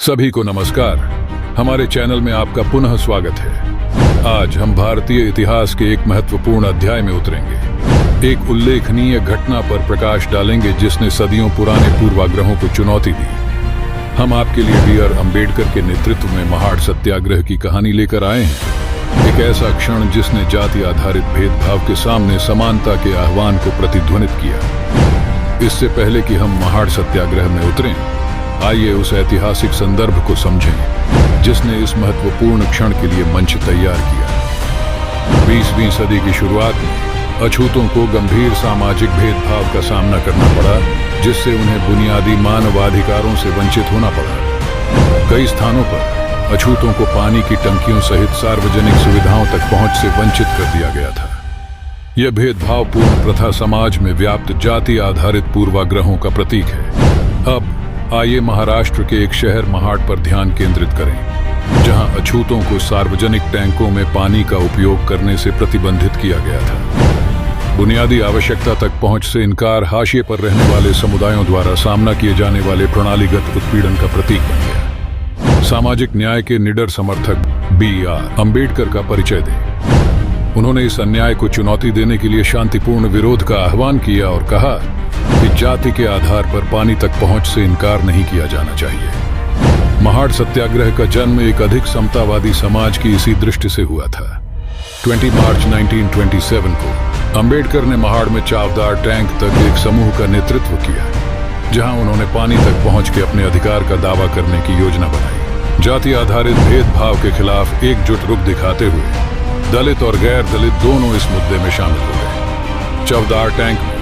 सभी को नमस्कार। हमारे चैनल में आपका पुनः स्वागत है। आज हम भारतीय इतिहास के एक महत्वपूर्ण अध्याय में उतरेंगे। एक उल्लेखनीय घटना पर प्रकाश डालेंगे जिसने सदियों पुराने पूर्वाग्रहों को चुनौती दी। हम आपके लिए B.R. अम्बेडकर के नेतृत्व में महाड़ सत्याग्रह की कहानी लेकर आए हैं। एक ऐसा क्षण जिसने जाति आधारित भेदभाव के सामने समानता के आह्वान को प्रतिध्वनित किया। इससे पहले कि हम महाड़ सत्याग्रह में उतरें, आइए उस ऐतिहासिक संदर्भ को समझें जिसने इस महत्वपूर्ण क्षण के लिए मंच तैयार किया। 20वीं सदी की शुरुआत में अछूतों को गंभीर सामाजिक भेदभाव का सामना करना पड़ा, जिससे उन्हें बुनियादी मानवाधिकारों से वंचित होना पड़ा। कई स्थानों पर अछूतों को पानी की टंकियों सहित सार्वजनिक सुविधाओं तक पहुंच से वंचित कर दिया गया था। यह भेदभावपूर्ण प्रथा समाज में व्याप्त जाति आधारित पूर्वाग्रहों का प्रतीक है। अब आइए महाराष्ट्र के एक शहर महाड़ पर ध्यान केंद्रित करें, जहां अछूतों को सार्वजनिक टैंकों में पानी का उपयोग करने से प्रतिबंधित किया गया था। बुनियादी आवश्यकता तक पहुंच से इनकार हाशिए पर रहने वाले समुदायों द्वारा सामना किए जाने वाले प्रणालीगत उत्पीड़न का प्रतीक बन गया। सामाजिक न्याय के निडर समर्थक B.R. अम्बेडकर का परिचय दें। उन्होंने इस अन्याय को चुनौती देने के लिए शांतिपूर्ण विरोध का आह्वान किया और कहा कि जाति के आधार पर पानी तक पहुंच से इनकार नहीं किया जाना चाहिए। महाड़ सत्याग्रह का जन्म एक अधिक समतावादी समाज की इसी दृष्टि से हुआ था। 20 मार्च 1927 को अम्बेडकर ने महाड़ में चावदार टैंक तक एक समूह का नेतृत्व किया, जहां उन्होंने पानी तक पहुंच के अपने अधिकार का दावा करने की योजना बनाई। जाति आधारित भेदभाव के खिलाफ एकजुट रुख दिखाते हुए दलित और गैर दलित दोनों इस मुद्दे में शामिल हो गए। चावदार टैंक में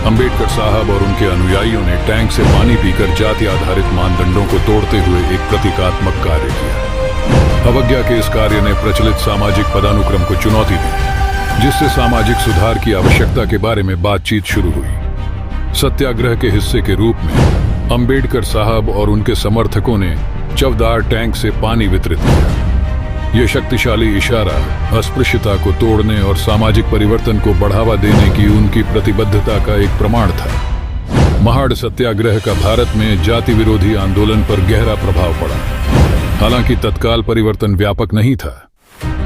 अम्बेडकर साहब और उनके अनुयायियों ने टैंक से पानी पीकर जाति आधारित मानदंडों को तोड़ते हुए एक प्रतीकात्मक कार्य किया। अवज्ञा के इस कार्य ने प्रचलित सामाजिक पदानुक्रम को चुनौती दी, जिससे सामाजिक सुधार की आवश्यकता के बारे में बातचीत शुरू हुई। सत्याग्रह के हिस्से के रूप में अम्बेडकर साहब और उनके समर्थकों ने चावदार टैंक से पानी वितरित किया। यह शक्तिशाली इशारा अस्पृश्यता को तोड़ने और सामाजिक परिवर्तन को बढ़ावा देने की उनकी प्रतिबद्धता का एक प्रमाण था। महाड़ सत्याग्रह का भारत में जाति विरोधी आंदोलन पर गहरा प्रभाव पड़ा। हालांकि तत्काल परिवर्तन व्यापक नहीं था,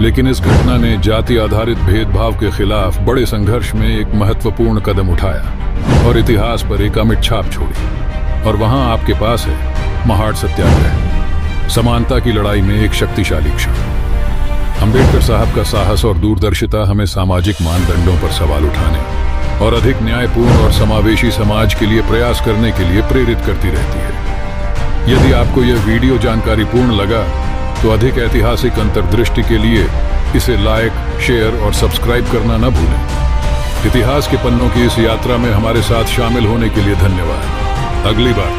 लेकिन इस घटना ने जाति आधारित भेदभाव के खिलाफ बड़े संघर्ष में एक महत्वपूर्ण कदम उठाया और इतिहास पर एक अमिट छाप छोड़ी। और वहां आपके पास है महाड़ सत्याग्रह, समानता की लड़ाई में एक शक्तिशाली क्षण। अम्बेडकर साहब का साहस और दूरदर्शिता हमें सामाजिक मानदंडों पर सवाल उठाने और अधिक न्यायपूर्ण और समावेशी समाज के लिए प्रयास करने के लिए प्रेरित करती रहती है। यदि आपको यह वीडियो जानकारीपूर्ण लगा तो अधिक ऐतिहासिक अंतर्दृष्टि के लिए इसे लाइक, शेयर और सब्सक्राइब करना न भूलें। इतिहास के पन्नों की इस यात्रा में हमारे साथ शामिल होने के लिए धन्यवाद। अगली बार